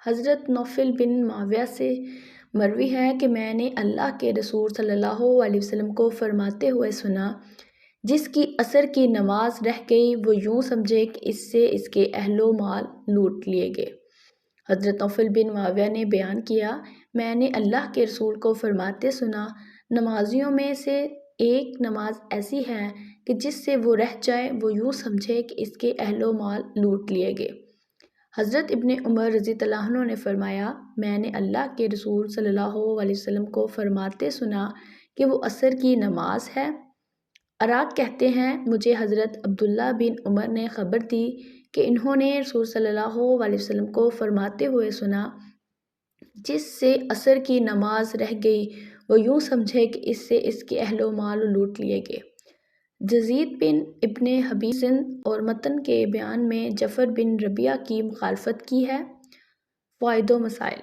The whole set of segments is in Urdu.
حضرت نوفل بن معاویہ سے مروی ہے کہ میں نے اللہ کے رسول صلی اللہ علیہ وسلم کو فرماتے ہوئے سنا، جس کی عصر کی نماز رہ گئی وہ یوں سمجھے کہ اس سے اس کے اہل و مال لوٹ لیے گئے۔ حضرت نوفل بن معاویہ نے بیان کیا، میں نے اللہ کے رسول کو فرماتے سنا، نمازیوں میں سے ایک نماز ایسی ہے کہ جس سے وہ رہ جائے وہ یوں سمجھے کہ اس کے اہل و مال لوٹ لیے گئے۔ حضرت ابن عمر رضی اللہ عنہ نے فرمایا، میں نے اللہ کے رسول صلی اللہ علیہ وسلم کو فرماتے سنا کہ وہ عصر کی نماز ہے۔ اراک کہتے ہیں، مجھے حضرت عبداللہ بن عمر نے خبر دی کہ انہوں نے رسول صلی اللہ علیہ وسلم کو فرماتے ہوئے سنا، جس سے عصر کی نماز رہ گئی وہ یوں سمجھے کہ اس سے اس کے اہل و مال لوٹ لیے گئے۔ یزید بن ابن حبیب سند اور متن کے بیان میں جعفر بن ربیعہ کی مخالفت کی ہے۔ فوائد و مسائل۔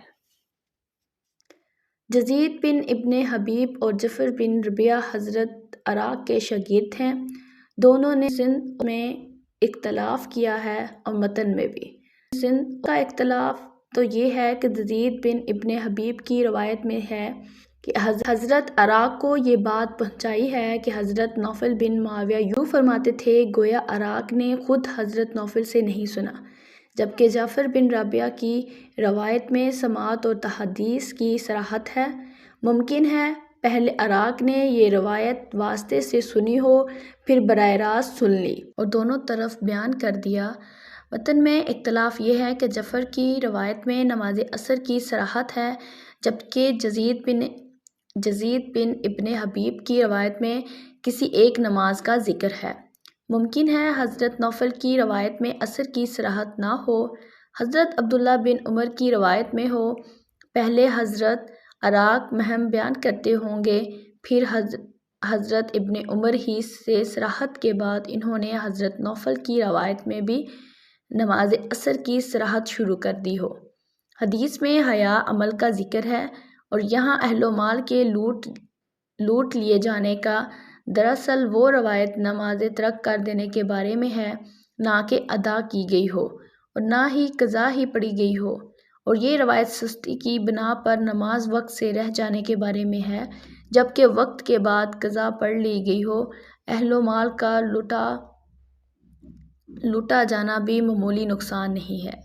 یزید بن ابن حبیب اور جعفر بن ربیعہ حضرت اراک کے شاگرد ہیں۔ دونوں نے سند میں اختلاف کیا ہے اور متن میں بھی۔ سند کا اختلاف تو یہ ہے کہ یزید بن ابن حبیب کی روایت میں ہے کہ حضرت اراک کو یہ بات پہنچائی ہے کہ حضرت نوفل بن معاویہ یوں فرماتے تھے، گویا اراک نے خود حضرت نوفل سے نہیں سنا، جبکہ جعفر بن ربیعہ کی روایت میں سماعت اور تحدیث کی صراحت ہے۔ ممکن ہے پہلے اراک نے یہ روایت واسطے سے سنی ہو، پھر براہ راست سن لی اور دونوں طرف بیان کر دیا۔ متن میں اختلاف یہ ہے کہ جعفر کی روایت میں نماز عصر کی صراحت ہے، جبکہ یزید بن ابن حبیب کی روایت میں کسی ایک نماز کا ذکر ہے۔ ممکن ہے حضرت نوفل کی روایت میں عصر کی صراحت نہ ہو، حضرت عبداللہ بن عمر کی روایت میں ہو۔ پہلے حضرت اراک مہم بیان کرتے ہوں گے، پھر حضرت ابن عمر ہی سے صراحت کے بعد انہوں نے حضرت نوفل کی روایت میں بھی نماز عصر کی صراحت شروع کر دی ہو۔ حدیث میں حیا عمل کا ذکر ہے اور یہاں اہل و مال کے لوٹ لیے جانے کا دراصل وہ روایت نماز ترک کر دینے کے بارے میں ہے، نہ کہ ادا کی گئی ہو اور نہ ہی قضا ہی پڑھی گئی ہو، اور یہ روایت سستی کی بنا پر نماز وقت سے رہ جانے کے بارے میں ہے، جبکہ وقت کے بعد قضا پڑھ لی گئی ہو۔ اہل و مال کا لوٹا جانا بھی معمولی نقصان نہیں ہے۔